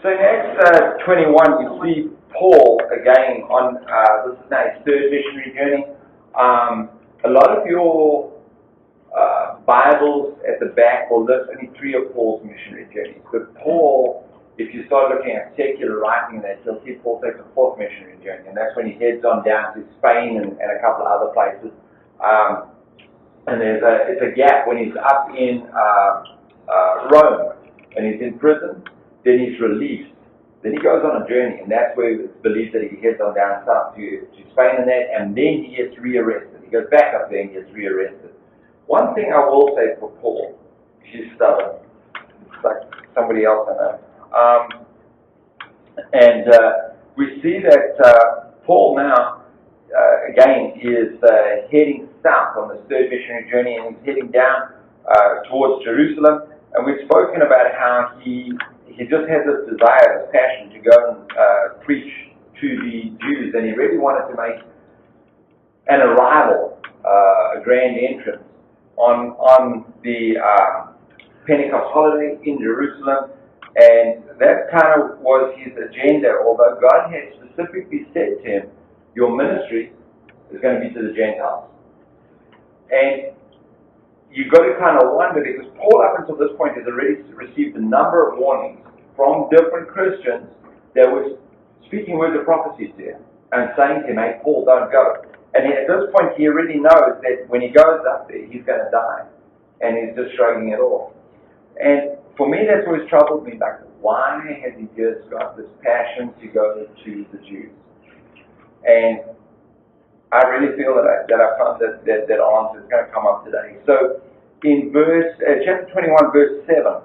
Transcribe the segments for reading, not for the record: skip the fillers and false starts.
So in Acts 21, you see Paul again on this is now his third missionary journey. A lot of your Bibles at the back will list only 3 of Paul's missionary journeys. But Paul, if you start looking at secular writing, that you'll see Paul takes a 4th missionary journey, and that's when he heads on down to Spain and a couple of other places. And it's a gap when he's up in Rome and he's in prison. Then he's released. Then he goes on a journey, and that's where it's believed that he heads on down south to Spain and then he gets rearrested. He goes back up there and gets rearrested. One thing I will say for Paul, he's stubborn. It's like somebody else I know. We see that Paul now, again, is heading south on this 3rd missionary journey, and he's heading down towards Jerusalem. And we've spoken about how he just had this desire, this passion to go and preach to the Jews, and he really wanted to make an arrival, a grand entrance on the Pentecost holiday in Jerusalem, and that kind of was his agenda, although God had specifically said to him, your ministry is going to be to the Gentiles. And you've got to kind of wonder, because Paul up until this point has already received a number of warnings from different Christians that were speaking words of prophecy to him and saying to him, hey, Paul, don't go. And at this point, he already knows that when he goes up there, he's going to die. And he's just shrugging it off. And for me, that's always troubled me. Like, why has he just got this passion to go to the Jews? And I really feel that I found that answer is going to come up today. So in chapter 21, verse 7,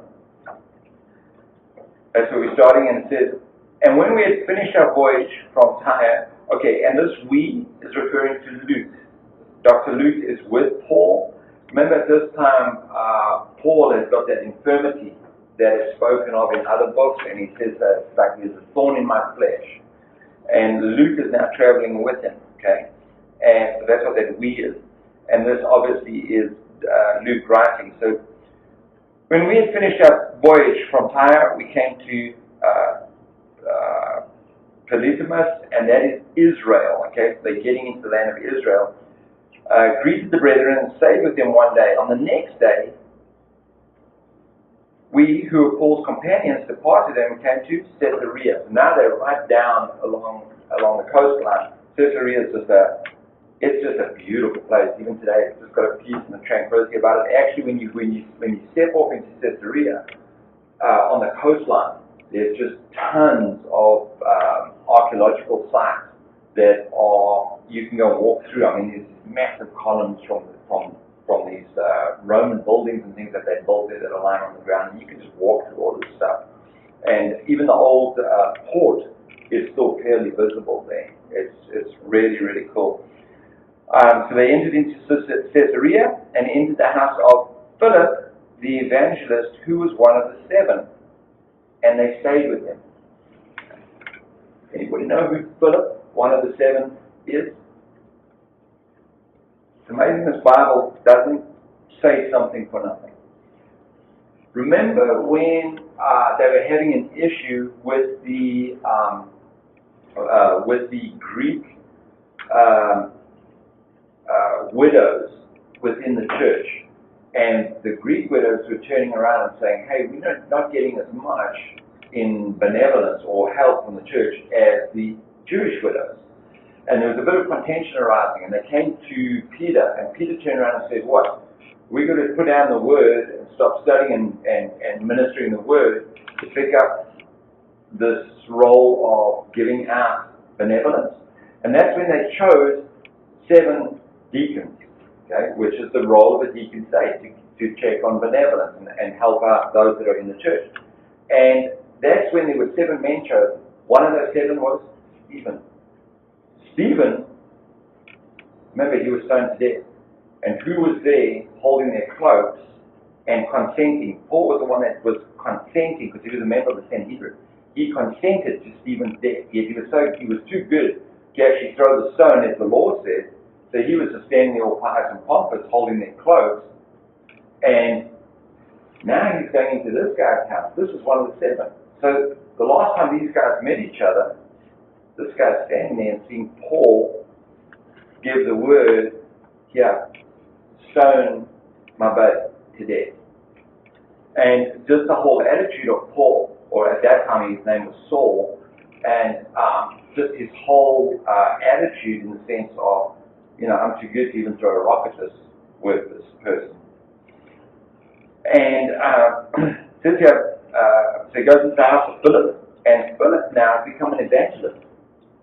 that's where we're starting, and it says, and when we had finished our voyage from Tyre, okay, and this we is referring to Luke. Dr. Luke is with Paul. Remember at this time, Paul has got that infirmity that is spoken of in other books, and he says that it's like there's a thorn in my flesh. And Luke is now traveling with him, okay? And so that's what that we is. And this obviously is Luke writing. So when we had finished our voyage from Tyre, we came to Polyphemus, and that is Israel. Okay, so they're getting into the land of Israel. Greeted the brethren and stayed with them one day. On the next day, we who were Paul's companions departed and came to Caesarea. So now they're right down along the coastline. Caesarea is just a beautiful place. Even today, it's just got a peace and a tranquility about it. Actually, when you step off into Caesarea on the coastline, there's just tons of archaeological sites that you can go and walk through. I mean, there's massive columns from these Roman buildings and things that they built there that are lying on the ground, and you can just walk through all this stuff. And even the old port is still clearly visible there. It's really, really cool. So they entered into Caesarea and entered the house of Philip, the evangelist, who was one of the 7, and they stayed with him. Anybody know who Philip, one of the 7, is? It's amazing this Bible doesn't say something for nothing. Remember when they were having an issue with the Greek widows within the church, and the Greek widows were turning around and saying, hey, we're not getting as much in benevolence or help from the church as the Jewish widows. And there was a bit of contention arising, and they came to Peter, and Peter turned around and said, what? We're going to put down the word and stop studying and ministering the word to pick up this role of giving out benevolence. And that's when they chose 7 deacons, okay, which is the role of a deacon today, to check on benevolence and help out those that are in the church. And that's when there were 7 men chosen. One of those 7 was Stephen. Stephen, remember, he was stoned to death. And who was there holding their cloaks and consenting? Paul was the one that was consenting because he was a member of the Sanhedrin. He consented to Stephen's death. Yet he was too good to actually throw the stone, as the law says. So he was just standing there all pious and pompous, holding their cloaks. And now he's going into this guy's house. This is one of the 7. So the last time these guys met each other, this guy's standing there and seeing Paul give the word, here, stone my buddy to death. And just the whole attitude of Paul, or at that time his name was Saul, and just his whole attitude in the sense of, I'm too good to even throw a rock at this worthless person. And since you have, so he goes into the house of Philip, and Philip now has become an evangelist.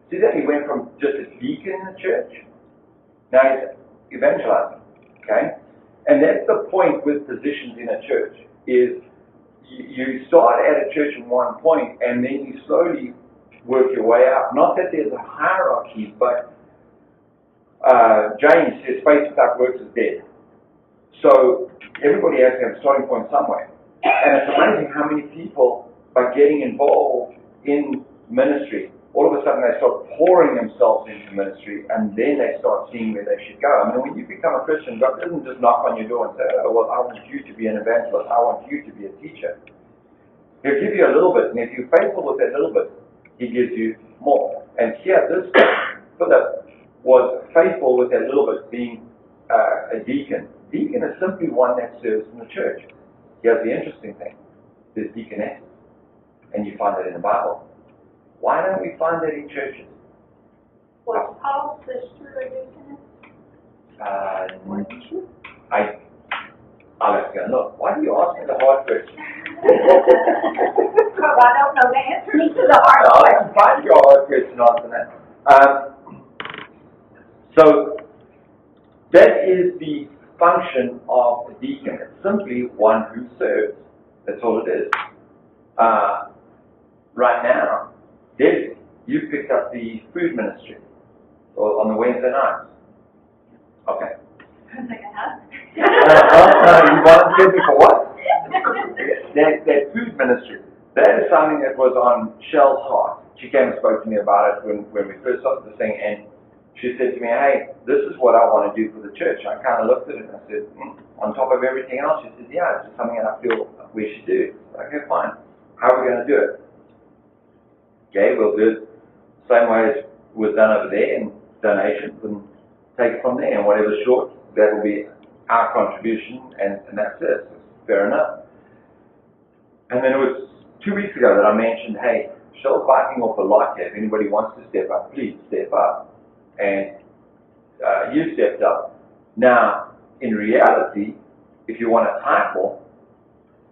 See that? He went from just a deacon in the church, now he's evangelizing, okay? And that's the point with positions in a church, is you start at a church at one point, and then you slowly work your way up. Not that there's a hierarchy, but James says faith without works is dead. So everybody has to have a starting point somewhere. And it's amazing how many people, by getting involved in ministry, all of a sudden they start pouring themselves into ministry, and then they start seeing where they should go. I mean, when you become a Christian, God doesn't just knock on your door and say, oh, well, I want you to be an evangelist, I want you to be a teacher. He'll give you a little bit, and if you're faithful with that little bit, he gives you more. And here, this Philip was faithful with that little bit, being a deacon. Deacon is simply one that serves in the church. Here's the interesting thing. There's deaconesses, and you find that in the Bible. Why don't we find that in churches? Was Paul's sister a deaconess? I'll have to go look. Why do you ask me the hard question? Because I don't know the answers to the hard I questions. can find your hard question after that. So, that is the function of a deacon. It's simply one who serves. That's all it is. Right now, Debbie, you picked up the food ministry on the Wednesday nights. Okay. I was like, huh? You volunteered me for what? That food ministry. That is something that was on Shell's heart. She came and spoke to me about it when we first started this thing, and she said to me, hey, this is what I want to do for the church. I kind of looked at it and I said, on top of everything else, she said, yeah, it's just something that I feel we should do. Okay, fine. How are we going to do it? Okay, we'll do it the same way as was done over there, in donations, and take it from there. And whatever's short, that will be our contribution, and that's it. So fair enough. And then it was 2 weeks ago that I mentioned, hey, Shell's biting off a lot here. If anybody wants to step up, please step up. And you stepped up. Now, in reality, if you want a title,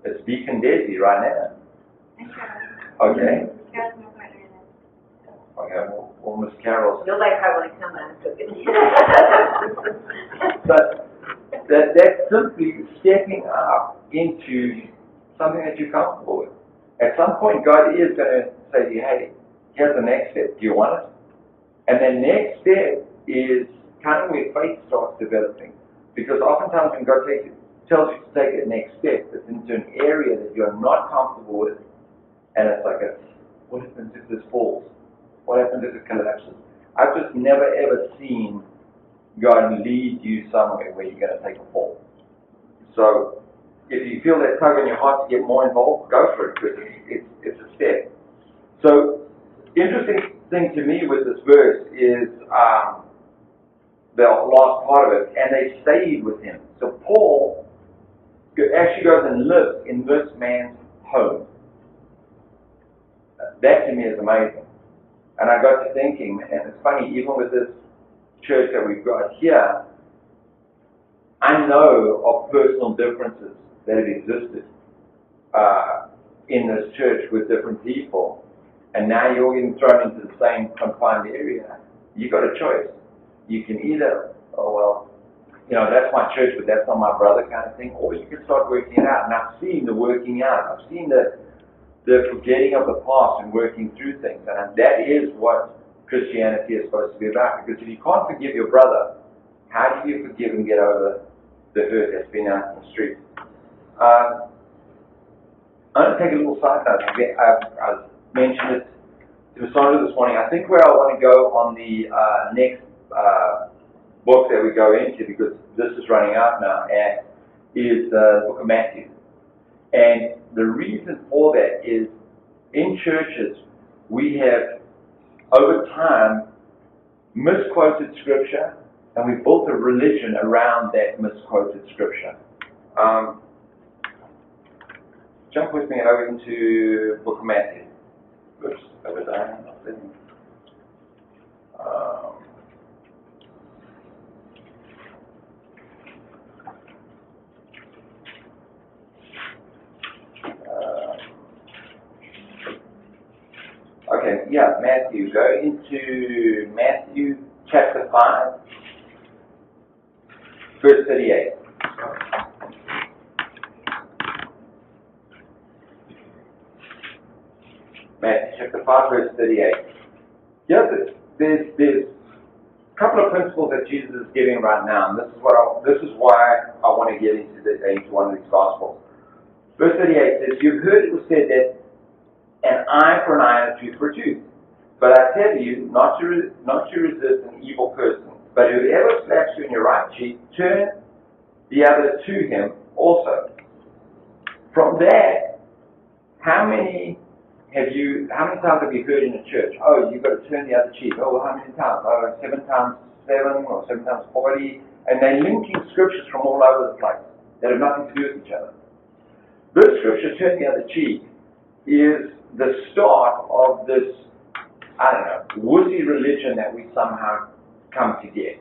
it's Deacon Desi right now. Okay. Okay, well, Miss Carol's. Nobody probably want to come on cooking. But that's simply stepping up into something that you're comfortable with. At some point, God is going to say to you, hey, here's the next step. Do you want it? And the next step is kind of where faith starts developing. Because oftentimes when God tells you to take that next step, it's into an area that you're not comfortable with. And it's like, what happens if this falls? What happens if it collapses? I've just never ever seen God lead you somewhere where you're going to take a fall. So if you feel that tug in your heart to get more involved, go for it, because it's a step. So interesting thing to me with this verse is the last part of it, and they stayed with him. So Paul actually goes and lives in this man's home. That to me is amazing. And I got to thinking, and it's funny, even with this church that we've got here, I know of personal differences that have existed in this church with different people. And now you're getting thrown into the same confined area. You've got a choice. You can either, oh well, that's my church, but that's not my brother kind of thing, or you can start working it out. And I've seen the working out. I've seen the forgetting of the past and working through things. And that is what Christianity is supposed to be about. Because if you can't forgive your brother, how do you forgive and get over the hurt that's been out in the street? I'm going to take a little side note. I've mentioned it to Sandra this morning. I think where I want to go on the next book that we go into, because this is running out now, is the book of Matthew. And the reason for that is in churches, we have, over time, misquoted scripture, and we've built a religion around that misquoted scripture. Jump with me over into Book of Matthew. Oops, over there. Okay, yeah, Matthew. Go into Matthew chapter 5, verse 38. Matthew chapter 5, verse 38. Yeah, there's a couple of principles that Jesus is giving right now, and this is why I want to get into one of these gospels. Verse 38 says, "You've heard it was said that an eye for an eye and a tooth for a tooth. But I tell you not to resist an evil person. But whoever slaps you in your right cheek, turn the other to him also." From that, how many times have you heard in a church, "Oh, you've got to turn the other cheek"? Oh, well, how many times? Oh, 7 times 7 or 7 times 40. And they're linking scriptures from all over the place that have nothing to do with each other. This scripture, "turn the other cheek," is the start of this, wussy religion that we somehow come to get.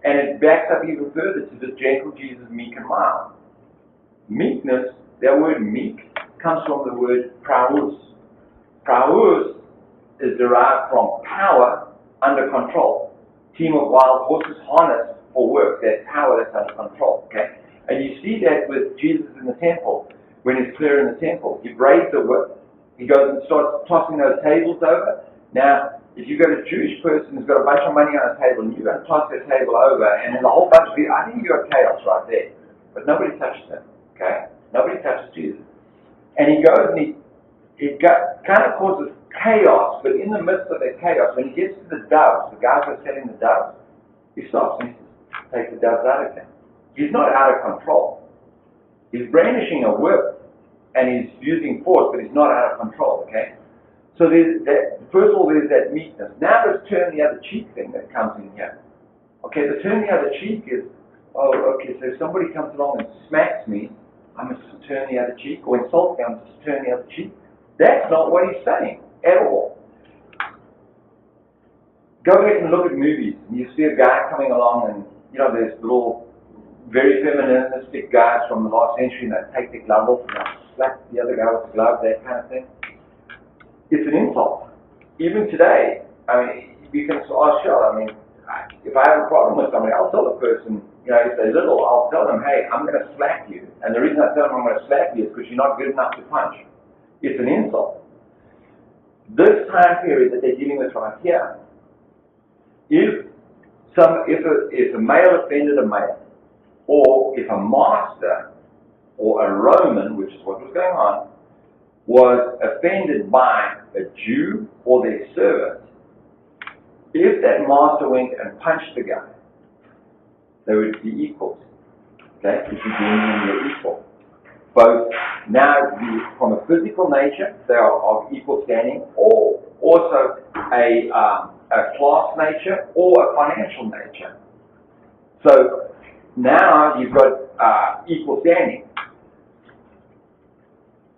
And it backs up even further to this gentle Jesus, meek and mild. Meekness, that word meek, comes from the word praus. Praus is derived from power under control. Team of wild horses harnessed for work. That's power that's under control. Okay? And you see that with Jesus in the temple. When he's clearing the temple, he braids the whip. He goes and starts tossing those tables over. Now, if you've got a Jewish person who's got a bunch of money on a table, and you're going to toss their table over, and there's a whole bunch of people, I think you've got chaos right there. But nobody touches him. Okay? Nobody touches Jesus. And he goes and he kind of causes chaos, but in the midst of that chaos, when he gets to the doves, the guys who are selling the doves, he stops and he says, "Take the doves out of him." He's not out of control. He's brandishing a whip, and he's using force, but he's not out of control, okay? So there's that, first of all, there's that meekness. Now let's turn the other cheek thing that comes in here. Okay, the turn the other cheek is, oh, okay, so if somebody comes along and smacks me, I must turn the other cheek, or insults me, I must turn the other cheek. That's not what he's saying at all. Go back and look at movies, and you see a guy coming along, and, there's little, very feministic guys from the last century, and they take their glove off and they slap the other guy with the glove, that kind of thing. It's an insult. Even today, you can ask, sure, if I have a problem with somebody, I'll tell the person, if they're little, I'll tell them, hey, I'm going to slap you. And the reason I tell them I'm going to slap you is because you're not good enough to punch. It's an insult. This time period that they're dealing with right here, if a male offended a male, or if a master or a Roman, which is what was going on, was offended by a Jew or their servant, if that master went and punched the guy, they would be equals. Okay? If you deem them equal. Both now, from a physical nature, they are of equal standing, or also a class nature or a financial nature. So now you've got equal standing.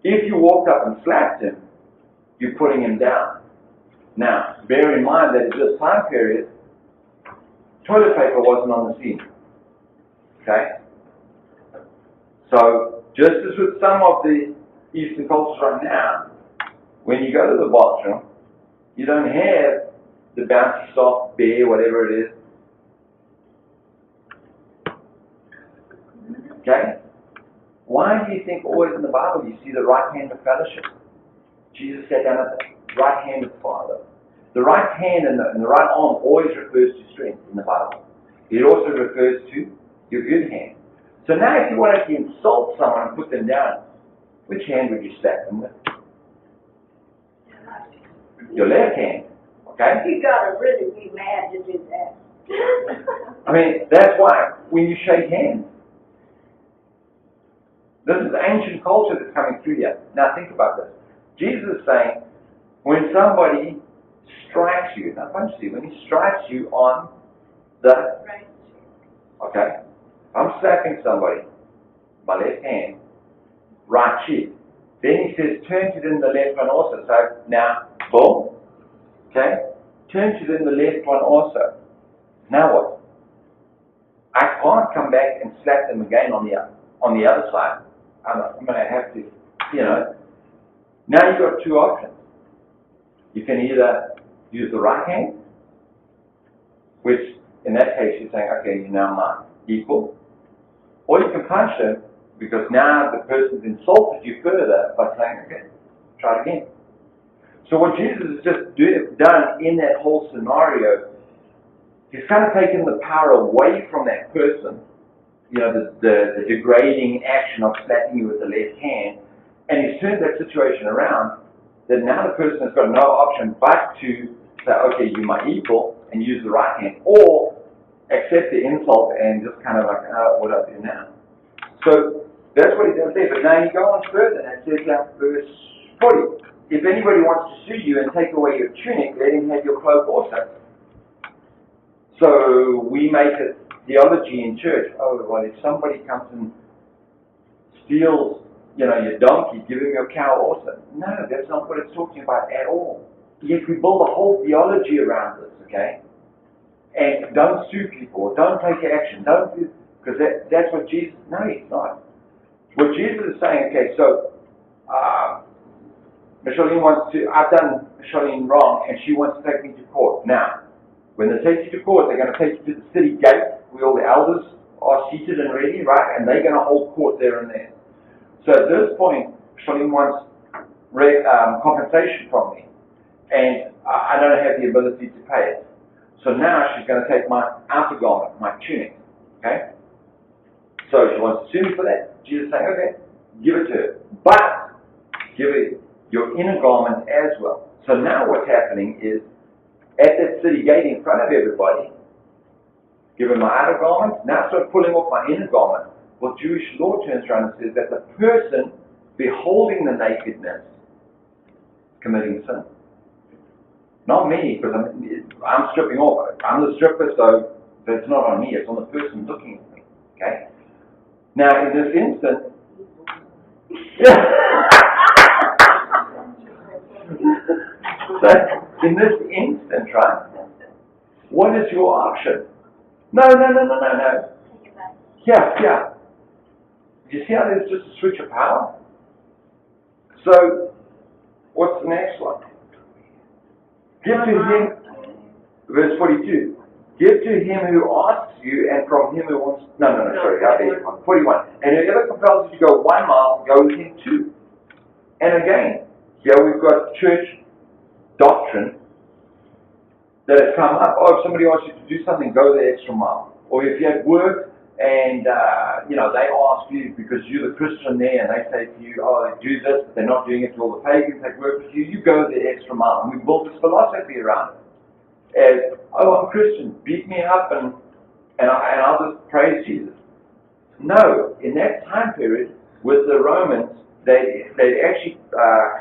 If you walked up and slapped him, you're putting him down. Now, bear in mind that in this time period, toilet paper wasn't on the scene. Okay? So, just as with some of the Eastern cultures right now, when you go to the bathroom, you don't have the bouncy, soft, bare, whatever it is. Okay? Why do you think always in the Bible you see the right hand of fellowship? Jesus sat down at the right hand of the Father. The right hand and the right arm always refers to strength in the Bible. It also refers to your good hand. So now if you wanted to insult someone and put them down, which hand would you slap them with? Your left hand. Okay? You gotta really be mad to do that. That's why when you shake hands, this is ancient culture that's coming through here. Now think about this. Jesus is saying, when somebody strikes you, now punch you, when he strikes you on the, okay, I'm slapping somebody, my left hand, right cheek. Then he says, turn to them the left one also. So now, boom, okay, turn to them the left one also. Now what? I can't come back and slap them again on the other side. I'm going to have to, Now you've got two options. You can either use the right hand, which in that case you're saying, okay, you're now my equal, or you can punch them because now the person's insulted you further by saying, okay, try it again. So what Jesus has just done in that whole scenario, he's kind of taken the power away from that person, the degrading action of slapping you with the left hand, and he's turned that situation around, that now the person has got no option but to say, okay, you're my equal, and use the right hand, or accept the insult and just kind of like, what do I do now? So that's what he does there. But now you go on further, and it says now, verse 40, if anybody wants to sue you and take away your tunic, let him have your cloak also. So we make a theology in church, oh, well, if somebody comes and steals, your donkey, give him your cow also. No, that's not what it's talking about at all. Yet we build a whole theology around this, okay? And don't sue people, don't take action, don't do, because that's what Jesus, no, he's not. What Jesus is saying, okay, so, I've done Micheline wrong, and she wants to take me to court. Now, when they take you to court, they're going to take you to the city gate, where all the elders are seated and ready, right? And they're going to hold court there and there. So at this point, Micheline wants compensation from me, and I don't have the ability to pay it. So now she's going to take my outer garment, my tunic, okay? So she wants to sue me for that. Jesus is saying, okay, give it to her. But give her your inner garment as well. So now what's happening is, at that city gate in front of everybody, give her my outer garment, now start pulling off my inner garment. Well, Jewish law turns around and says that the person beholding the nakedness is committing sin. Not me, because I'm stripping off. I'm the stripper, so it's not on me, it's on the person looking at me. Okay? Now, in this instant, so in this instant, right, what is your option? No. Yeah. Do you see how there's just a switch of power? So, what's the next one? Give to him, verse 42. Give to him who asks you, and from him who wants. No, sorry, I beg your pardon. 41. And whoever compels you to go 1 mile, go with him 2. And again, here we've got church doctrine that has come up. Oh, if somebody asks you to do something, go the extra mile. Or if you have work and, they ask you because you're the Christian there and they say to you, oh, do this, but they're not doing it to all the pagans that work with you, you go the extra mile. And we built this philosophy around it. As, oh, I'm Christian, beat me up and I'll just praise Jesus. No, in that time period, with the Romans, they'd actually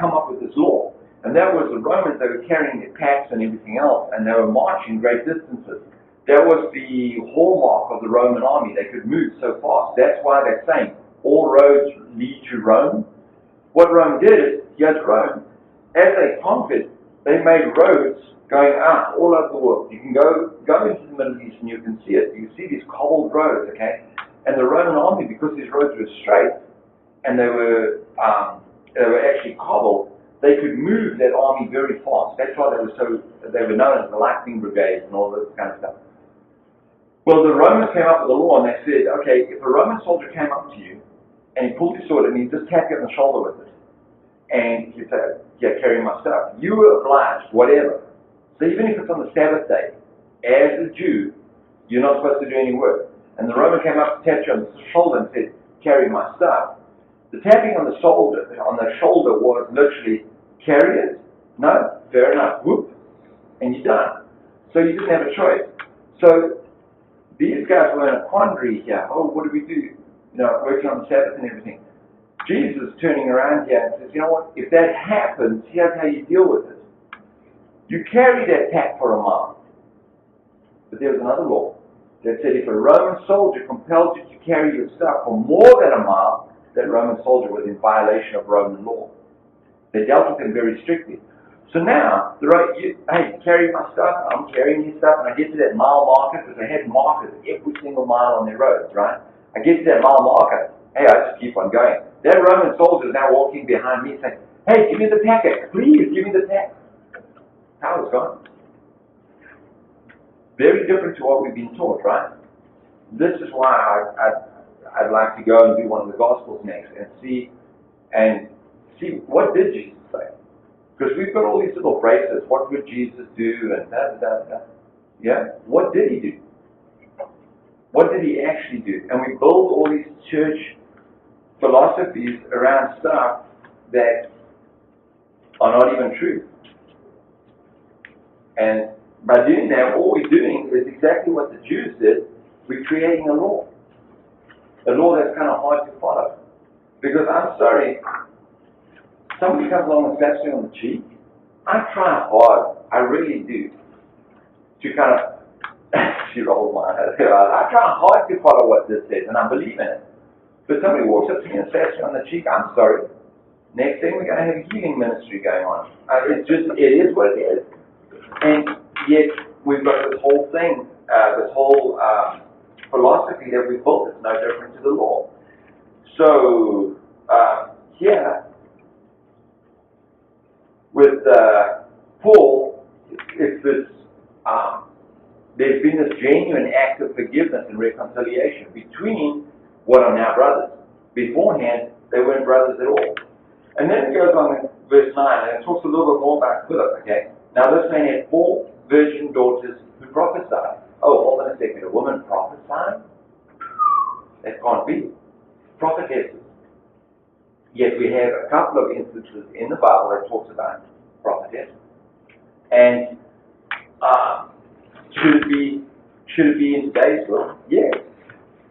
come up with this law. And that was the Romans, they were carrying their packs and everything else, and they were marching great distances. That was the hallmark of the Roman army. They could move so fast. That's why they're saying, all roads lead to Rome. What Rome did is, here's Rome. As they conquered, they made roads going out all over the world. You can go into the Middle East and you can see it. You see these cobbled roads, okay? And the Roman army, because these roads were straight, and they were actually cobbled, they could move that army very fast. That's why they were known as the lightning brigades and all this kind of stuff. Well, the Romans came up with a law and they said, okay, if a Roman soldier came up to you and he pulled his sword and he just tapped you on the shoulder with it, and he'd say, yeah, carry my stuff, you were obliged, whatever. So even if it's on the Sabbath day, as a Jew, you're not supposed to do any work. And the Roman came up, tapped you on the shoulder and said, carry my stuff. The tapping on the shoulder was literally, carry it? No? Fair enough. Whoop. And you're done. So you didn't have a choice. So these guys were in a quandary here. Oh, what do we do? Working on the Sabbath and everything. Jesus is turning around here and says, you know what, if that happens, here's how you deal with it. You carry that pack for a mile. But there's another law that said if a Roman soldier compelled you to carry your stuff for more than a mile, that Roman soldier was in violation of Roman law. They dealt with him very strictly. So now, hey, carry my stuff, I'm carrying your stuff, and I get to that mile marker, because they had markers every single mile on their roads, right? I get to that mile marker, hey, I just keep on going. That Roman soldier is now walking behind me saying, hey, give me the packet, please, give me the packet. Power's gone. Very different to what we've been taught, right? This is why I'd like to go and do one of the Gospels next and see what did Jesus say. Because we've got all these little phrases. What would Jesus do? And da. Yeah? What did he do? What did he actually do? And we build all these church philosophies around stuff that are not even true. And by doing that, all we're doing is exactly what the Jews did. We're creating a law. A law that's kind of hard to follow. Because I'm sorry, somebody comes along and slaps me on the cheek. I try hard, I really do, to kind of, she rolled my head. I try hard to follow what this says, and I believe in it. But somebody walks up to me and slaps me on the cheek, I'm sorry. Next thing, we're going to have a healing ministry going on. It is what it is. And yet, we've got this whole thing, this whole philosophy that we built that's no different to the law. So, here, with Paul, it's this, there's been this genuine act of forgiveness and reconciliation between what are now brothers. Beforehand, they weren't brothers at all. And then it goes on in verse 9, and it talks a little bit more about Philip, okay? Now this man had 4 virgin daughters who prophesied. Oh, hold on a second, a woman prophesying? That can't be. Prophetesses. Yet we have a couple of instances in the Bible that talks about prophetesses. And should it be in today's world? Yes.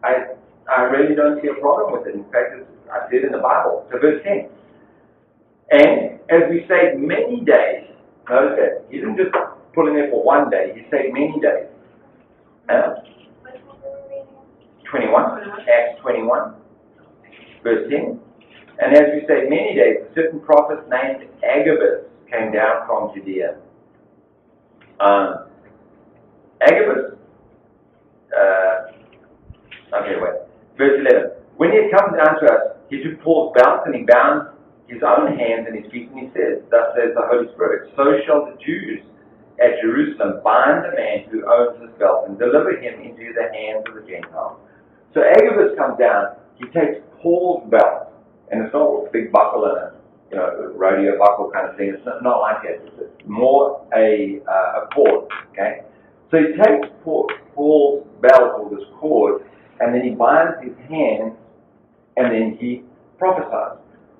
I really don't see a problem with it. In fact, I see it in the Bible. So verse 10. And as we saved many days, notice that, he didn't just put in there for one day, he saved many days. 21, Acts 21, verse 10. And as we say many days, a certain prophet named Agabus came down from Judea. Agabus, verse 11. When he had come down to us, he took Paul's belt and he bound his own hands and his feet, and he said, thus says the Holy Spirit, so shall the Jews at Jerusalem bind the man who owns this belt and deliver him into the hands of the Gentiles. So Agabus comes down, he takes Paul's belt, and it's not a big buckle and a rodeo buckle kind of thing. It's not like that. It's more a cord. Okay. So he takes Paul's belt or this cord, and then he binds his hands, and then he prophesies.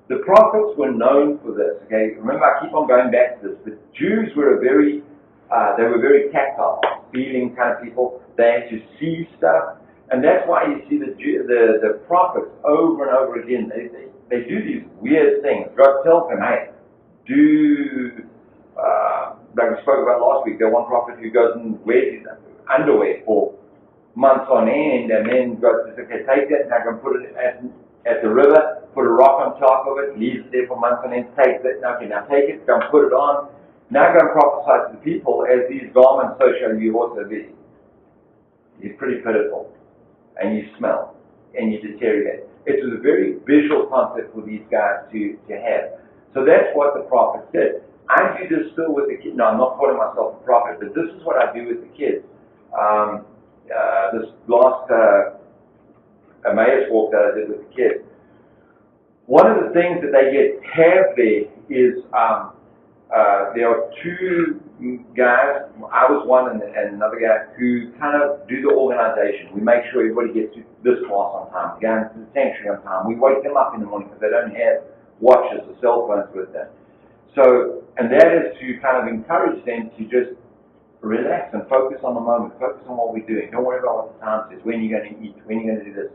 The prophets were known for this. Okay. Remember, I keep on going back to this. The Jews were very tactile, feeling kind of people. They had to see stuff. And that's why you see the prophets over and over again. They do these weird things. God tells them, hey, like we spoke about last week, there's one prophet who goes and wears his underwear for months on end, and then God says, okay, take that, now go and put it at the river, put a rock on top of it, leaves it there for months on end, take that, okay, now take it, go and put it on. Now go and prophesy to the people, as these garments, so shall you also be. It's pretty pitiful. And you smell, and you deteriorate. It was a very visual concept for these guys to have. So that's what the prophet did. I do this still with the kids. No, I'm not calling myself a prophet, but this is what I do with the kids. This last Emmaus walk that I did with the kids, one of the things that they have there is there are 2 guys, I was one and another guy, who kind of do the organization. We make sure everybody gets to this class on time, going to the sanctuary on time. We wake them up in the morning because they don't have watches or cell phones with them. So, and that is to kind of encourage them to just relax and focus on the moment, focus on what we're doing. Don't worry about what the time says, when you're going to eat, when you're going to do this.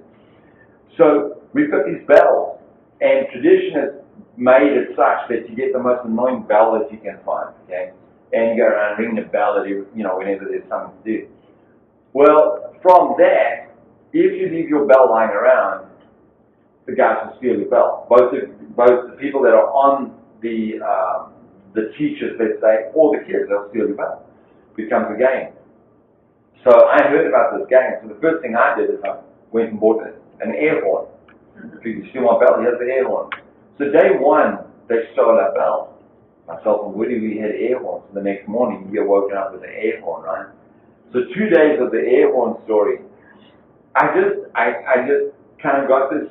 So, we've got these bells, And tradition has made it such that you get the most annoying bell that you can find, okay? And you go around ringing the bell at whenever there's something to do. Well, from that, if you leave your bell lying around, the guys will steal your bell. Both the people that are on the teachers, let's say, or the kids, they'll steal your bell. It becomes a game. So I heard about this game. So the first thing I did is I went and bought an air horn. If you steal my bell, here's the air horn. So day one, they stole our bell. Myself and Woody, we had air horns. The next morning, we were woken up with an air horn, right? So 2 days of the air horn story, I just kind of got this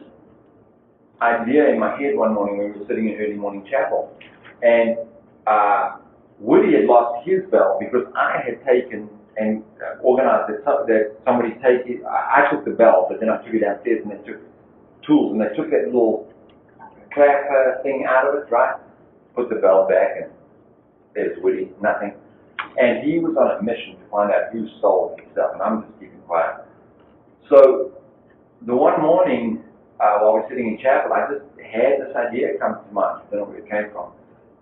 idea in my head one morning when we were sitting in early morning chapel. And Woody had lost his bell because I had taken and organized that somebody take it. I took the bell, but then I took it downstairs and they took tools and they took that little clapper thing out of it, right? Put the bell back and there's Woody, nothing. And he was on a mission to find out who stole his stuff, and I'm just keeping quiet. So the one morning while we're sitting in chapel, I just had this idea come to mind. I don't know where it came from.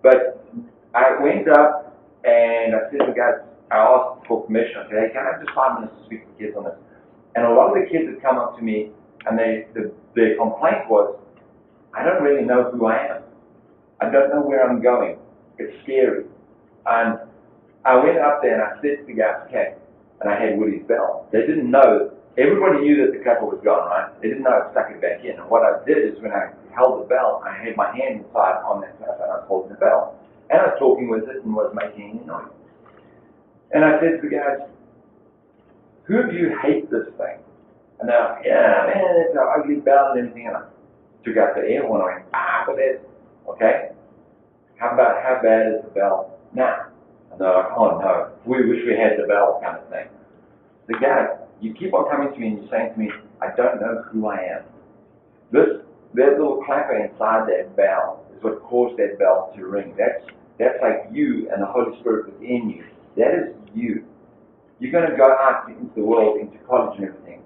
But I went up and I said to the guys, I asked for permission. I said, hey, can I have just 5 minutes to speak to the kids on this? And a lot of the kids had come up to me and their complaint was, I don't really know who I am. I don't know where I'm going. It's scary. And I went up there and I said to the guys, okay, and I had Woody's bell. They didn't know. Everybody knew that the clapper was gone, right? They didn't know I stuck it back in. And what I did is when I held the bell, I had my hand inside on that clapper and I was holding the bell. And I was talking with it and was making any noise. And I said to the guys, who of you hate this thing? And they're like, yeah, man, it's an ugly bell and everything. And I took out the air horn and I went, but that's, okay. How bad is the bell now? And they're like, oh no, we wish we had the bell kind of thing. The guys, you keep on coming to me and you're saying to me, I don't know who I am. That little clapper inside that bell is what caused that bell to ring. That's like you and the Holy Spirit within you. That is you. You're going to go out into the world, into college and everything.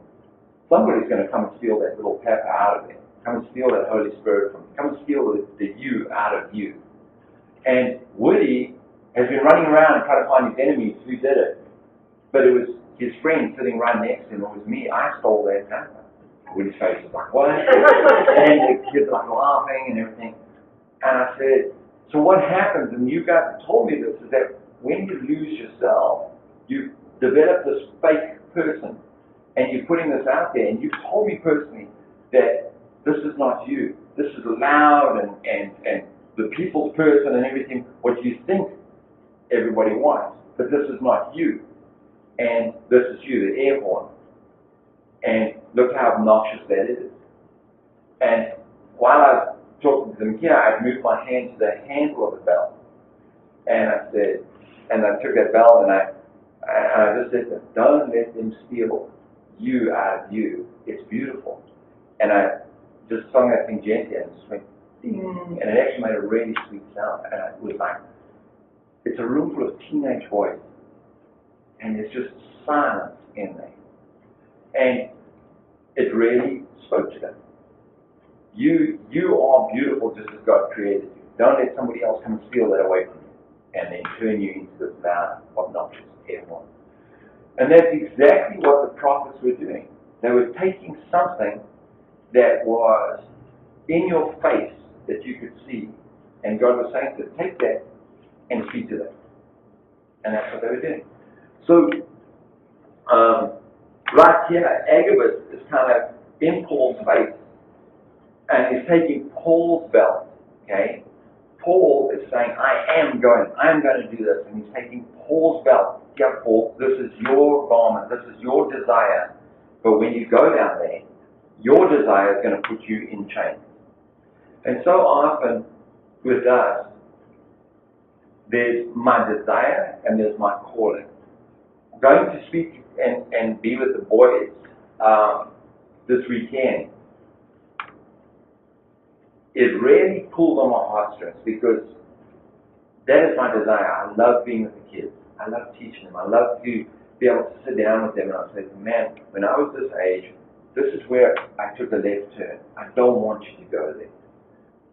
Somebody's going to come and steal that little clapper out of it. Come and steal that Holy Spirit from you. Come and steal the you out of you. And Woody has been running around and trying to find his enemies who did it. But it was his friend sitting right next to him. It was me. I stole that clapper. Woody's face was like, what? And the kids were like laughing and everything. And I said, so what happens, and you guys told me this, is that when you lose yourself, you develop this fake person, and you're putting this out there, and you told me personally that this is not you. This is loud and the people's person and everything, what you think everybody wants, but this is not you. And this is you, the air horn. And look how obnoxious that is. And while I was talking to them here, I moved my hand to the handle of the bell. And I said, and I took that bell and I just said to them, don't let them steal you out of you. It's beautiful. And I just sung that thing gently and just went, ding, and it actually made a really sweet sound. And it was like, it's a room full of teenage boys. And there's just silence in there. And it really spoke to them. You are beautiful just as God created you. Don't let somebody else come and steal that away from you and then turn you into this loud, obnoxious air horn. And that's exactly what the prophets were doing. They were taking something that was in your face that you could see, and God was saying to them, take that and speak to them. And that's what they were doing. So, right here, Agabus is kind of in Paul's face, and he's taking Paul's belt, okay? Paul is saying, I'm going to do this, and he's taking Paul's belt. Yeah, Paul, this is your garment, this is your desire, but when you go down there, your desire is going to put you in chains. And so often with us, there's my desire and there's my calling. Going to speak and be with the boys this weekend, it really pulled on my heartstrings because that is my desire. I love being with the kids. I love teaching them. I love to be able to sit down with them and I'll say, man, when I was this age, this is where I took a left turn. I don't want you to go there.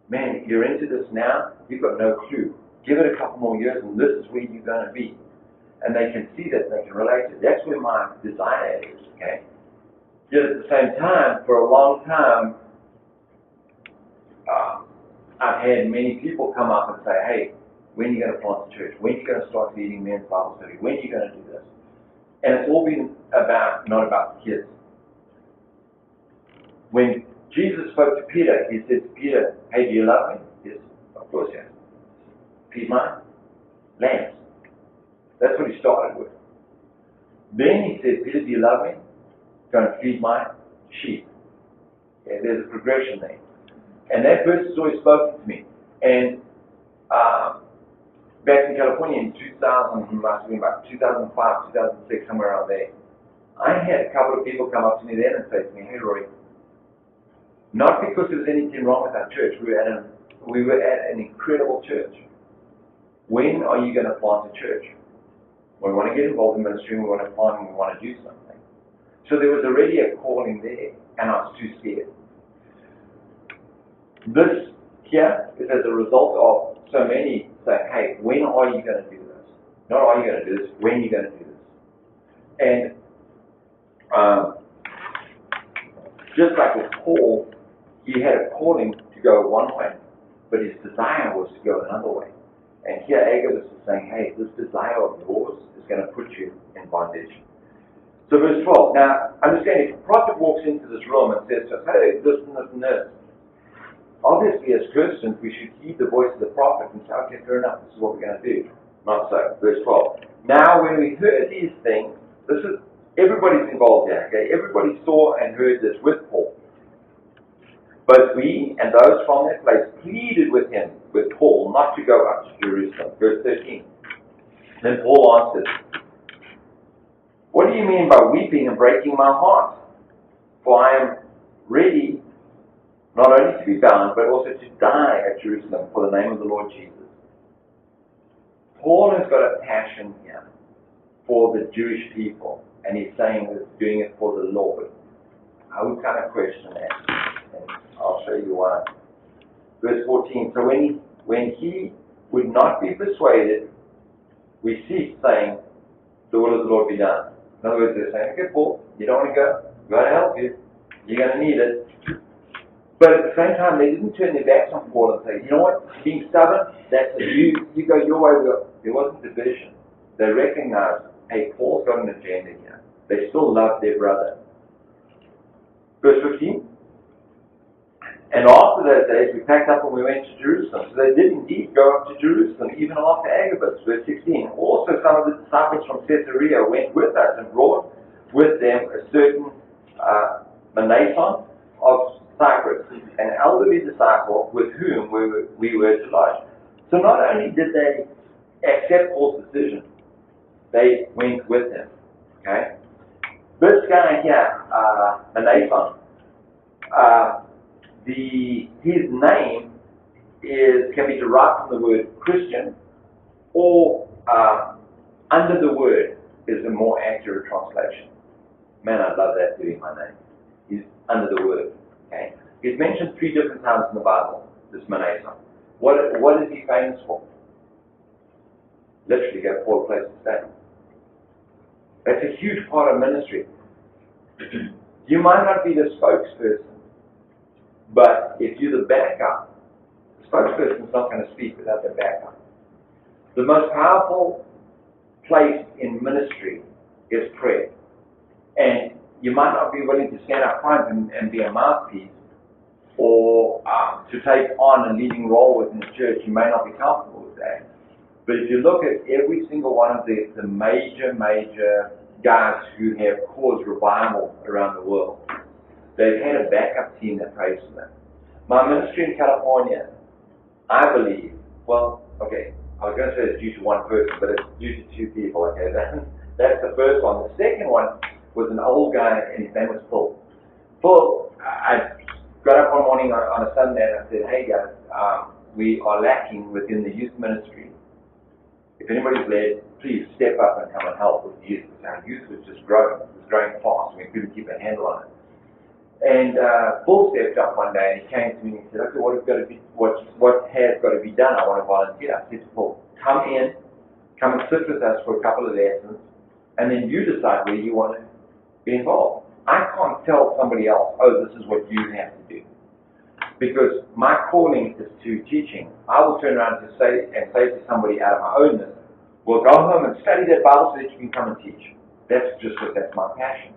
man, you're into this now, you've got no clue. Give it a couple more years and this is where you're going to be. And they can see that, they can relate to it. That's where my desire is, okay? Yet at the same time, for a long time, I've had many people come up and say, hey, when are you going to plant the church? When are you going to start leading men's Bible study? When are you going to do this? And it's all been about, not about the kids. When Jesus spoke to Peter, he said to Peter, hey, do you love me? Yes, of course, yes. Feed my lambs. That's what he started with. Then he said, Peter, do you love me? Go and feed my sheep. Okay, there's a progression there. And that verse has always spoken to me. And back in California in 2000, must have been about 2005, 2006, somewhere around there, I had a couple of people come up to me then and say to me, hey, Rory, not because there was anything wrong with our church. We were at an incredible church. When are you going to plant a church? We want to get involved in ministry, we want to plant, and we want to do something. So there was already a calling there, and I was too scared. This here is as a result of so many saying, hey, when are you going to do this? Not are you going to do this, when are you going to do this? And just like with Paul, he had a calling to go one way, but his desire was to go another way. And here Agabus is saying, hey, this desire of yours is going to put you in bondage. So verse 12, now understand, if a prophet walks into this room and says to us, hey, this and this and this, obviously as Christians we should heed the voice of the prophet and say, okay, fair enough, this is what we're going to do. Not so. Verse 12, now when we heard these things, this is, everybody's involved here, okay? Everybody saw and heard this with Paul. Both we and those from that place pleaded with him, with Paul, not to go up to Jerusalem. Verse 13. Then Paul answered, what do you mean by weeping and breaking my heart? For I am ready not only to be bound, but also to die at Jerusalem for the name of the Lord Jesus. Paul has got a passion here for the Jewish people, and he's saying he's doing it for the Lord. I would kind of question that, and I'll show you why. Verse 14, so when he would not be persuaded, we ceased saying, the will of the Lord be done. In other words, they're saying, okay, Paul, you don't want to go? We've got to help you. You're going to need it. But at the same time, they didn't turn their backs on Paul and say, you know what, being stubborn, that's it. You go your way. There wasn't division. They recognized, hey, Paul's got an agenda here. They still loved their brother. Verse 15. And after those days, we packed up and we went to Jerusalem. So they did indeed go up to Jerusalem, even after Agabus. Verse 16. Also, some of the disciples from Caesarea went with us and brought with them a certain Manason of Cyprus, an elderly disciple with whom we were to lodge. So not only did they accept Paul's decision, they went with him. Okay? This guy here, Manason, his name can be derived from the word Christian, or under the word is a more accurate translation. Man, I love that doing my name. He's under the word. Okay, he's mentioned 3 different times in the Bible. This Manason. What is he famous for? Literally, go for a place to stay. That's a huge part of ministry. You might not be the spokesperson, but if you're the backup, the spokesperson's not going to speak without the backup. The most powerful place in ministry is prayer. And you might not be willing to stand up front and be a mouthpiece, or to take on a leading role within the church. You may not be comfortable with that. But if you look at every single one of the major guys who have caused revival around the world, they've had a backup team that prays for them. My ministry in California, I believe, well, okay, I was going to say it's due to one person, but it's due to 2 people, okay? That's the first one. The second one was an old guy, and his name was Phil. Phil, I got up one morning on a Sunday and I said, hey guys, we are lacking within the youth ministry. If anybody's led, please step up and come and help with the youth. Because our youth was just growing. It was growing fast. We couldn't keep a handle on it. And Paul stepped up one day and he came to me and he said, okay, what has got to be done? I want to volunteer. I said to Paul, come and sit with us for a couple of lessons, and then you decide whether you want to be involved. I can't tell somebody else, oh, this is what you have to do. Because my calling is to teaching. I will turn around to say to somebody out of my own business, well, go home and study that Bible so that you can come and teach. That's my passion.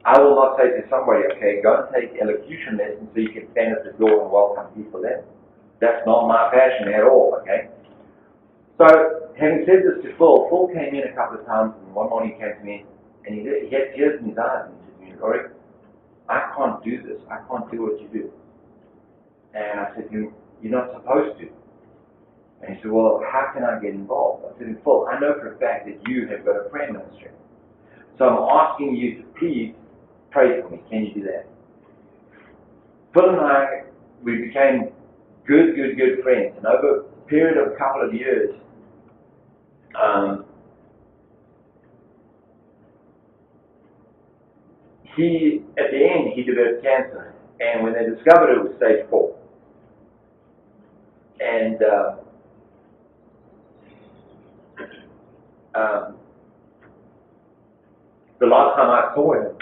I will not say to somebody, okay, go and take elocution lessons so you can stand at the door and welcome people in. That's not my passion at all, okay? So, having said this to Phil came in a couple of times, and one morning he came to me, and he had tears in his eyes, and he said to me, Rory, I can't do this. I can't do what you do. And I said to him, you're not supposed to. And he said, well, how can I get involved? I said, Phil, I know for a fact that you have got a prayer ministry. So I'm asking you to please pray for me. Can you do that? Phil and I, we became good friends. And over a period of a couple of years, at the end, he developed cancer. And when they discovered it was stage 4. And the last time I saw him,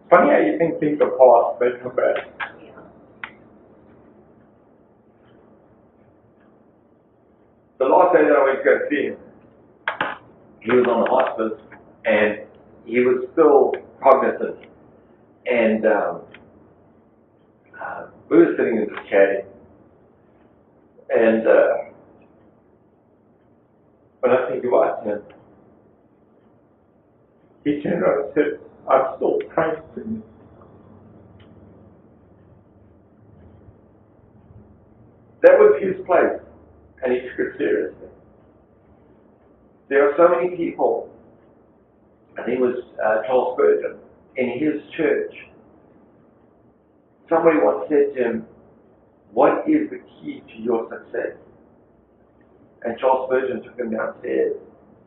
funny how you think things are past, but come back. The last day that I went to go see him, he was on the hospice, and he was still cognizant. And we were sitting and just chatting. And when I said goodbye to him, he turned around and said, I'm still praying for you. That was his place, and he took it seriously. There are so many people, I think it was Charles Spurgeon, in his church. Somebody once said to him, what is the key to your success? And Charles Spurgeon took him downstairs,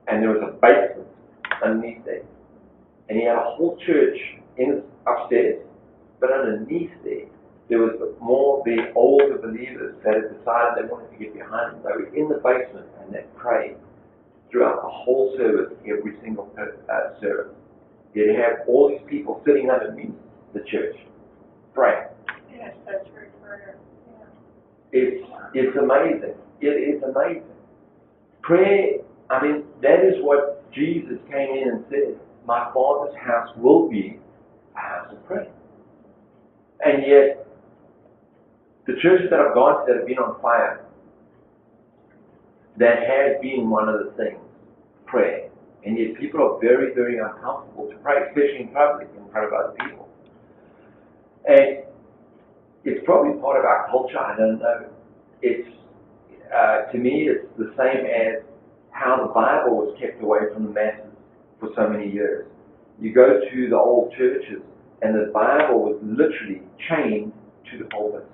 and there was a basement underneath there. And he had a whole church upstairs, but underneath there was the older believers that had decided they wanted to get behind him. They were in the basement, and they prayed throughout the whole service, every single service. You'd have all these people sitting underneath the church, praying. Yes, that's very prayer. Yeah. It's amazing. It is amazing. Prayer, I mean, that is what Jesus came in and said, my Father's house will be a house of prayer. And yet, the churches that I've gone to that have been on fire, that has been one of the things, prayer. And yet people are very uncomfortable to pray, especially in public, in front of other people. And it's probably part of our culture, I don't know. It's, to me, it's the same as how the Bible was kept away from the masses for so many years. You go to the old churches, and the Bible was literally chained to the pulpit.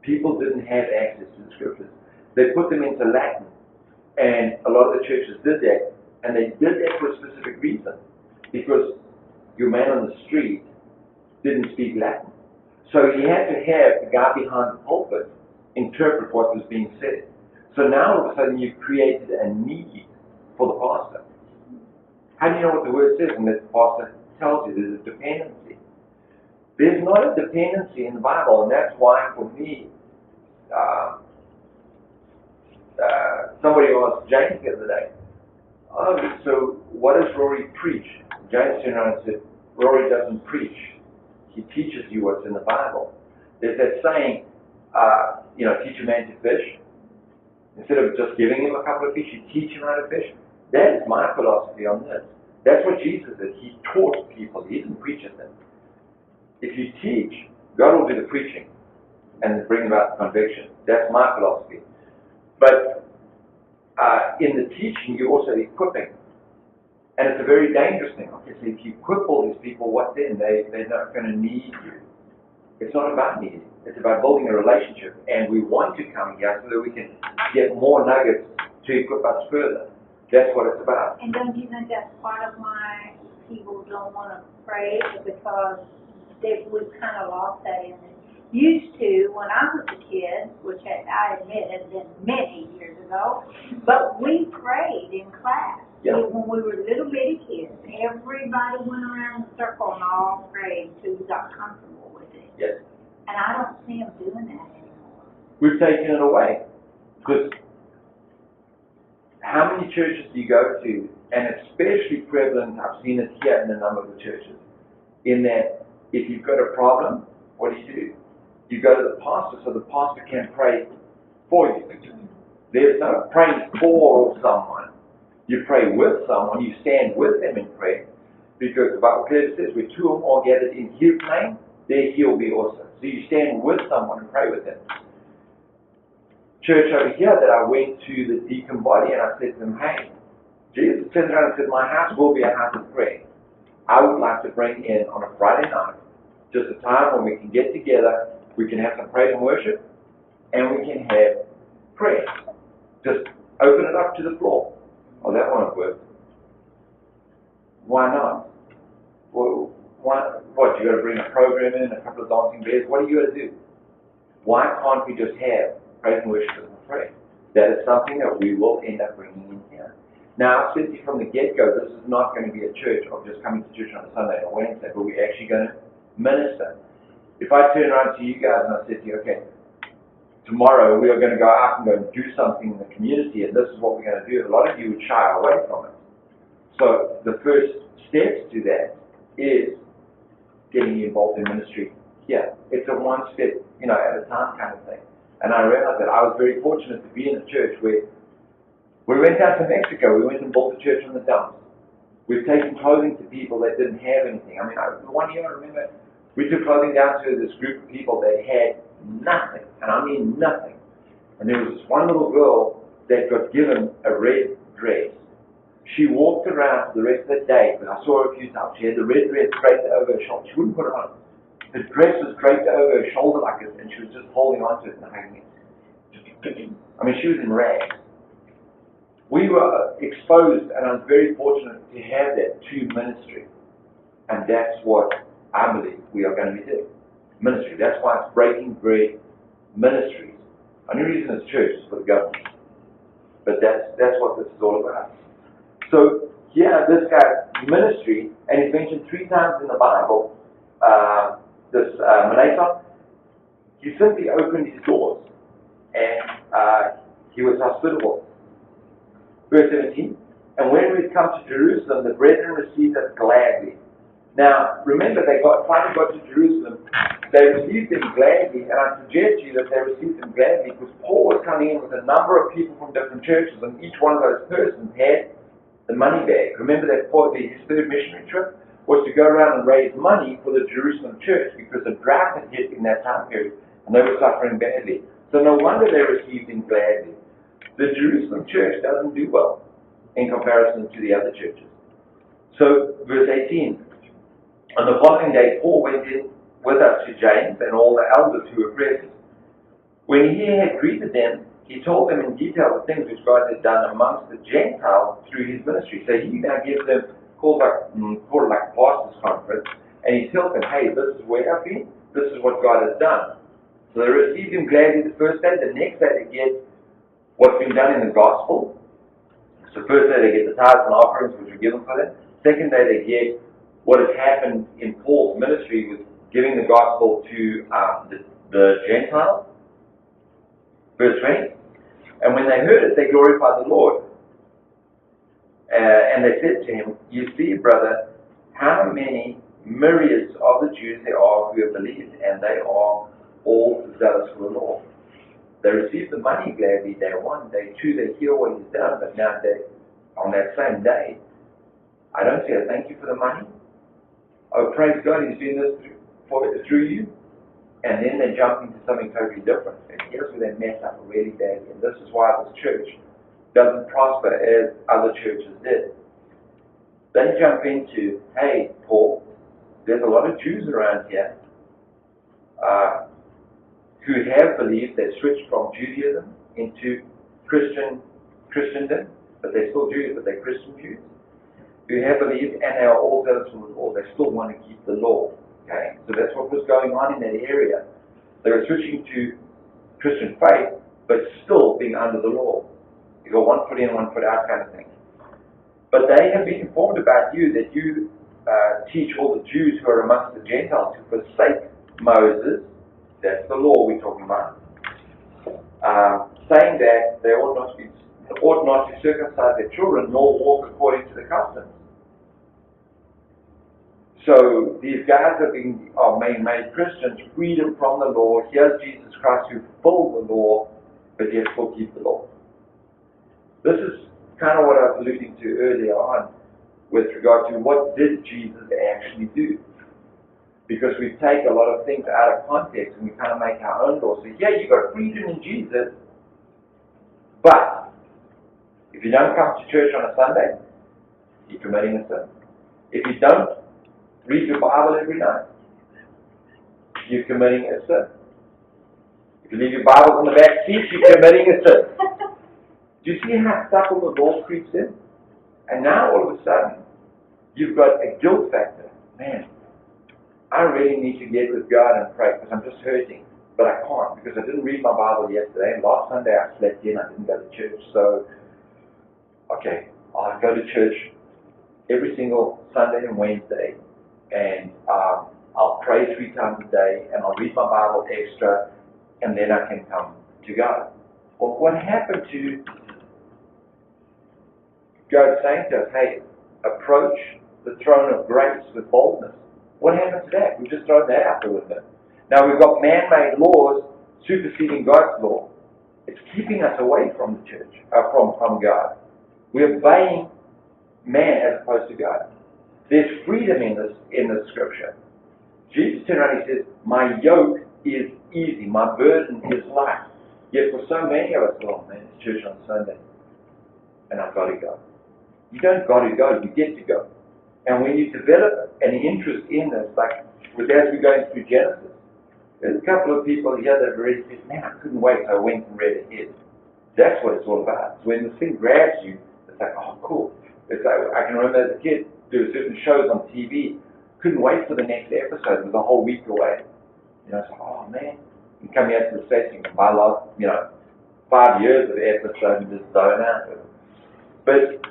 People didn't have access to the scriptures. They put them into Latin, and a lot of the churches did that, and they did that for a specific reason, because your man on the street didn't speak Latin. So you had to have the guy behind the pulpit interpret what was being said. So now all of a sudden you've created a need for the pastor. How do you know what the word says when the pastor tells you there's a dependency? There's not a dependency in the Bible, and that's why for me, somebody asked James the other day, oh, so what does Rory preach? James turned around and said, Rory doesn't preach. He teaches you what's in the Bible. There's that saying, teach a man to fish. Instead of just giving him a couple of fish, you teach him how to fish. That is my philosophy on this. That's what Jesus did. He taught people. He didn't preach at them. If you teach, God will do the preaching and bring about the conviction. That's my philosophy. But in the teaching, you're also equipping. And it's a very dangerous thing. Okay, so if you equip all these people, what then? They're not going to need you. It's not about needing. It's about building a relationship. And we want to come here so that we can get more nuggets to equip us further. That's what it's about. And don't you think that's part of why people don't want to pray? Because we've kind of lost that in it. Used to, when I was a kid, which I admit has been many years ago, but we prayed in class. Yeah. When we were little bitty kids, everybody went around the circle and all prayed until we got comfortable with it. Yes. And I don't see them doing that anymore. We've taken it away. Because how many churches do you go to, and especially prevalent, I've seen it here in a number of the churches, in that if you've got a problem, what do? You go to the pastor so the pastor can pray for you. There's no praying for someone. You pray with someone, you stand with them in prayer, because the Bible clearly says, where two or more gathered in His name, there He'll be also. So you stand with someone and pray with them. Church over here that I went to the deacon body and I said to them, hey, Jesus turned around and said, my house will be a house of prayer. I would like to bring in on a Friday night just a time when we can get together, we can have some praise and worship, and we can have prayer. Just open it up to the floor. Oh, that won't work. Why not? Well, what, you got to bring a program in, a couple of dancing bears? What are you going to do? Why can't we just have praise and worship and prayer? That is something that we will end up bringing in here. Now, I said to you from the get-go, this is not going to be a church of just coming to church on a Sunday or Wednesday, but we're actually going to minister. If I turn around to you guys and I said to you, okay, tomorrow we are going to go out and go and do something in the community, and this is what we're going to do, a lot of you would shy away from it. So the first steps to that is getting involved in ministry here. It's a one step, at a time kind of thing. And I realized that I was very fortunate to be in a church where we went out to Mexico. We went and built a church on the dumps. We've taken clothing to people that didn't have anything. One year I remember we took clothing down to this group of people that had nothing, and I mean nothing. And there was this one little girl that got given a red dress. She walked around for the rest of the day, but I saw her a few times. She had the red dress draped over her shoulder. She wouldn't put it on. The dress was draped over her shoulder like this, and she was just holding on to it and hugging it. She was in rags. We were exposed, and I was very fortunate to have that to ministry. And that's what I believe we are going to be doing. Ministry. That's why it's Breaking Bread Ministries. The only reason it's church is for the government. But that's what this is all about. So here, this guy, ministry, and he's mentioned 3 times in the Bible, Manasseh, he simply opened his doors, and he was hospitable. Verse 17, and when we come to Jerusalem, the brethren received us gladly. Now, remember, they finally got to Jerusalem. They received them gladly, and I suggest to you that they received them gladly because Paul was coming in with a number of people from different churches, and each one of those persons had the money bag. Remember that his third missionary trip was to go around and raise money for the Jerusalem church because a drought had hit in that time period, and they were suffering badly. So no wonder they received him gladly. The Jerusalem church doesn't do well in comparison to the other churches. So, verse 18. On the following day, Paul went in with us to James and all the elders who were present. When he had greeted them, he told them in detail the things which God had done amongst the Gentiles through his ministry. So he now gives them, called it like a pastor's conference, and he tells them, hey, this is where I've been, this is what God has done. So they received him gladly the first day. The next day they get what's been done in the gospel. So first day they get the tithes and offerings which were given for them. Second day they get what has happened in Paul's ministry with giving the gospel to the Gentiles. Verse 20. And when they heard it, they glorified the Lord. And they said to him, you see, brother, how many myriads of the Jews there are who have believed, and they are all zealous for the Lord. They received the money gladly day 1, day 2, they hear what he's done, but now on that same day, I don't say a thank you for the money. Oh, praise God, he's doing this through you. And then they jump into something totally different. And here's where they mess up really badly. And this is why this church doesn't prosper as other churches did. They jump into, hey, Paul, there's a lot of Jews around here who have believed, they switched from Judaism into Christendom. but they're still Jews, but they're Christian Jews, who have believed, and they are all zealous for the law. They still want to keep the law. Okay, so that's what was going on in that area. They were switching to Christian faith, but still being under the law. You got one foot in, one foot out kind of thing. But they have been informed about you that you teach all the Jews who are amongst the Gentiles to forsake Moses, that's the law we're talking about, saying that they ought not to circumcise their children nor walk according to the customs. So these guys are made Christians, freedom from the law. Here's Jesus Christ who fulfilled the law, but yet still keep the law. This is kind of what I was alluding to earlier on with regard to what did Jesus actually do. Because we take a lot of things out of context and we kind of make our own law. So yeah, you got freedom in Jesus, but if you don't come to church on a Sunday, you're committing a sin. If you don't read your Bible every night, you're committing a sin. If you leave your Bible on the back seat, you're committing a sin. Do you see how subtle the law creeps in? And now all of a sudden, you've got a guilt factor. Man, I really need to get with God and pray because I'm just hurting. But I can't because I didn't read my Bible yesterday. And last Sunday I slept in, I didn't go to church. So, okay, I'll go to church every single Sunday and Wednesday. And I'll pray 3 times a day. And I'll read my Bible extra. And then I can come to God. Well, what happened to God saying to us, hey, approach the throne of grace with boldness? What happened to that? We've just thrown that out the window. Now we've got man-made laws superseding God's law. It's keeping us away from the church, from God. We're obeying man as opposed to God. There's freedom in this scripture. Jesus turned around and he says, my yoke is easy, my burden is light. Yet for so many of us, oh man, it's church on Sunday, and I've got to go. You don't got to go, you get to go. And when you develop an interest in this, like as we're going through Genesis, there's a couple of people here that have already said, man, I couldn't wait, so I went and read ahead. That's what it's all about. So when this thing grabs you, it's like, oh, cool. It's like, I can remember as a kid, there were certain shows on TV, couldn't wait for the next episode, it was a whole week away. You know, it's like, oh man, you come here to the States, you can buy 5 years of episodes and just zone out. But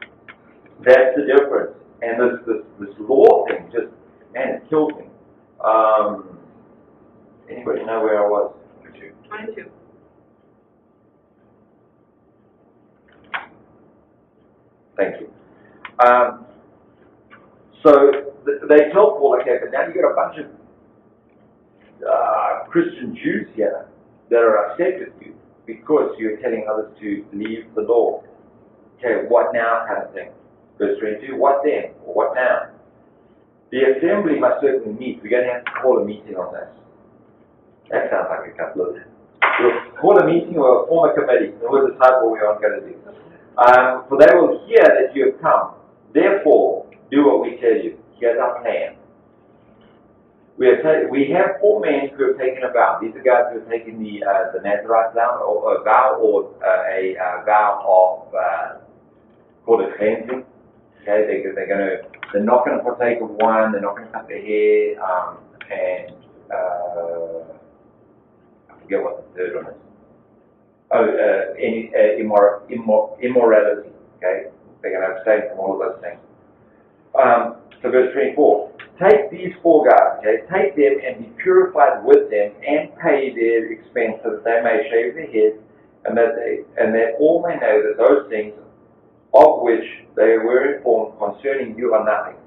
that's the difference. And this law thing just, man, it kills me. Anybody know where I was? 22. Thank you. So they tell Paul, okay, but now you got a bunch of Christian Jews here that are upset with you because you're telling others to leave the law. Okay, what now kind of thing? Verse 22, what then? Or what now? The assembly must certainly meet. We're going to have to call a meeting on this. That sounds like a couple of... We'll call a meeting or form a committee. We'll decide what we are going to do. For they will hear that you have come. Therefore, do what we tell you. Here's our plan. We have 4 men who have taken a vow. These are guys who have taken the Nazarite vow, or a vow, or a vow of called a cleansing. Okay, they're not going to partake of wine. They're not going to cut their hair, and I forget what the third one is. Any immorality. Okay, they're going to abstain from all of those things. So verse 24. Take these 4 guys, okay, take them and be purified with them and pay their expense so that they may shave their heads and that all may know that those things of which they were informed concerning you are nothing.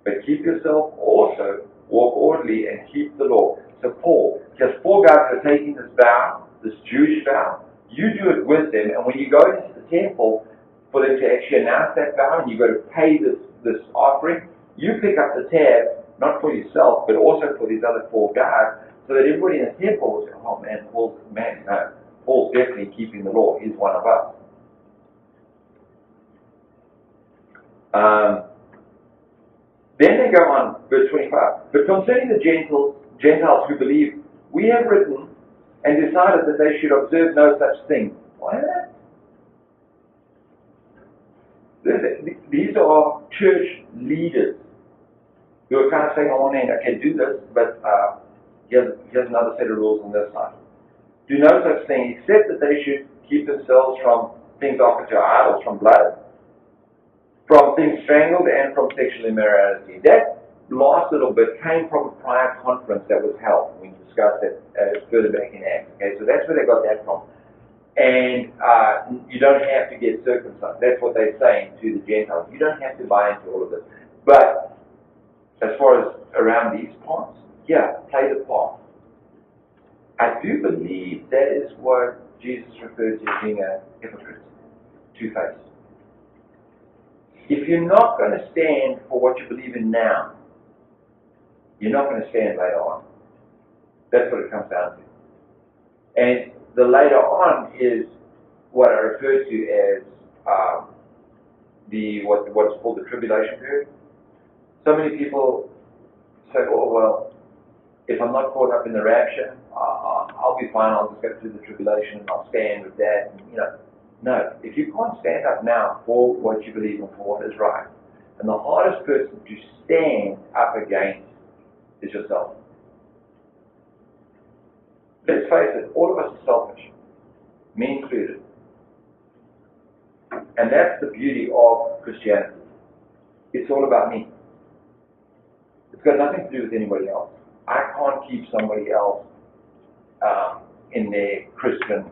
But keep yourself also, walk orderly and keep the law. So Paul, just 4 guys are taking this vow, this Jewish vow. You do it with them, and when you go into the temple for them to actually announce that vow and you got to pay this offering, you pick up the tab, not for yourself, but also for these other 4 guys, so that everybody in the temple will say, oh man, Paul's definitely keeping the law. He's one of us. Then they go on, verse 25. But concerning the Gentiles who believe, we have written and decided that they should observe no such thing. What? These are church leaders who are kind of saying, oh, man, okay, do this, but here's another set of rules on this side. Do no such thing, except that they should keep themselves from things offered to idols, from blood, from things strangled, and from sexual immorality. That last little bit came from a prior conference that was held. We discussed it further back in Acts. Okay, so that's where they got that from. And you don't have to get circumcised. That's what they're saying to the Gentiles. You don't have to buy into all of this. But as far as around these parts, yeah, play the part. I do believe that is what Jesus referred to as being a hypocrite, two-faced. If you're not going to stand for what you believe in now, you're not going to stand later on. That's what it comes down to. And the later on is what I refer to as what's called the tribulation period. So many people say, oh, well, if I'm not caught up in the rapture, I'll be fine. I'll just go through the tribulation and I'll stand with that. And, no, if you can't stand up now for what you believe in, for what is right, and the hardest person to stand up against is yourself. Let's face it, all of us are selfish, me included. And that's the beauty of Christianity. It's all about me. It's got nothing to do with anybody else. I can't keep somebody else in their Christian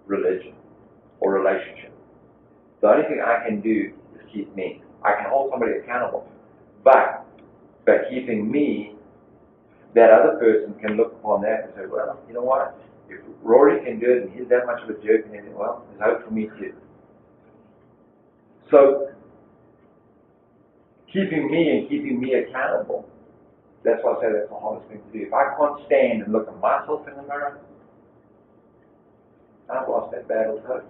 religion or relationship. The only thing I can do is keep me. I can hold somebody accountable. But by keeping me, that other person can look upon that and say, well, you know what? If Rory can do it and he's that much of a jerk and everything, well, there's hope for me too. So, keeping me accountable, that's why I say that's the hardest thing to do. If I can't stand and look at myself in the mirror, I've lost that battle totally.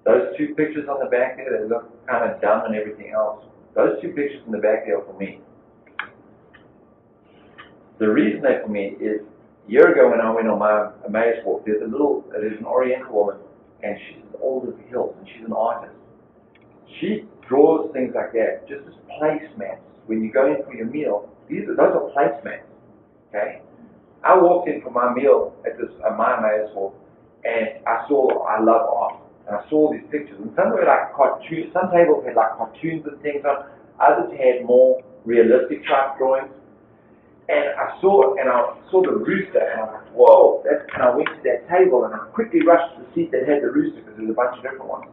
Those two pictures on the back there, they look kind of dumb and everything else. Those two pictures in the back there are for me. The reason they're for me is, a year ago when I went on my Emmaus walk, there's an Oriental woman, and she's as old as the hills, and she's an artist. She draws things like that, just as placemats. When you go in for your meal, those are placemats. Okay? I walked in for my meal at my Emmaus walk, and I love art. And I saw these pictures, and some were like cartoons. Some tables had like cartoons and things on. Others had more realistic type drawings. And I saw the rooster, and I was like, whoa! And I went to that table, and I quickly rushed to the seat that had the rooster because there was a bunch of different ones.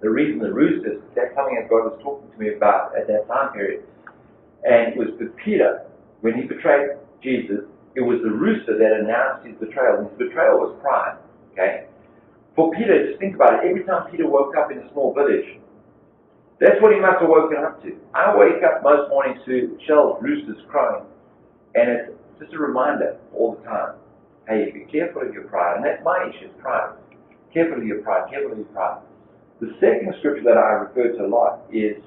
The reason the roosters, that's something that God was talking to me about at that time period. And it was with Peter, when he betrayed Jesus, it was the rooster that announced his betrayal. And his betrayal was pride. Okay? For Peter, just think about it. Every time Peter woke up in a small village, that's what he must have woken up to. I wake up most mornings to shells, roosters crowing. And it's just a reminder all the time. Hey, be careful of your pride. And that's my issue, pride. Careful of your pride, careful of your pride. The second scripture that I refer to a lot is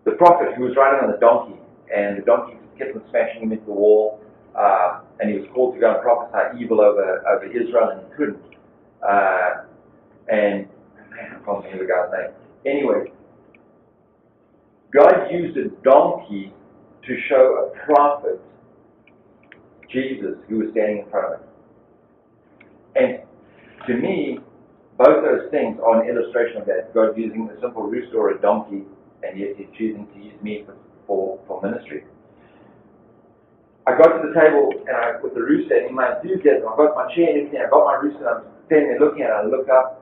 the prophet who was riding on the donkey, and the donkey kept on smashing him into the wall, and he was called to go and prophesy evil over Israel, and he couldn't. And man, I can't remember the guy's name. Anyway, God used a donkey to show a prophet, Jesus, who was standing in front of him. And to me, both those things are an illustration of that. God using a simple rooster or a donkey, and yet He's choosing to use me for ministry. I got to the table and with the rooster, and in my enthusiasm, I got my chair and everything. I got my rooster, and I'm standing there looking at it. I look up,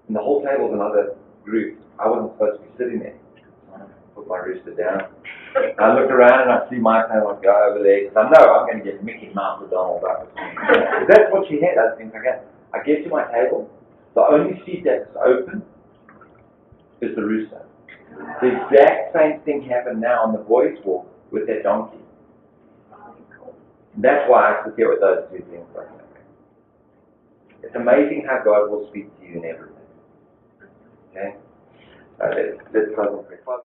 and the whole table's another group. I wasn't supposed to be sitting there. Put my rooster down. I look around and I see my table go over there because I know I'm going to get Mickey Mouse or Donald Duck. That's what she had. I think, okay, I get to my table. The only seat that's open is the rooster. The exact same thing happened now on the boys' walk with that donkey. And that's why I sit here with those two things. It's amazing how God will speak to you in everything. Okay? Let's close in prayer.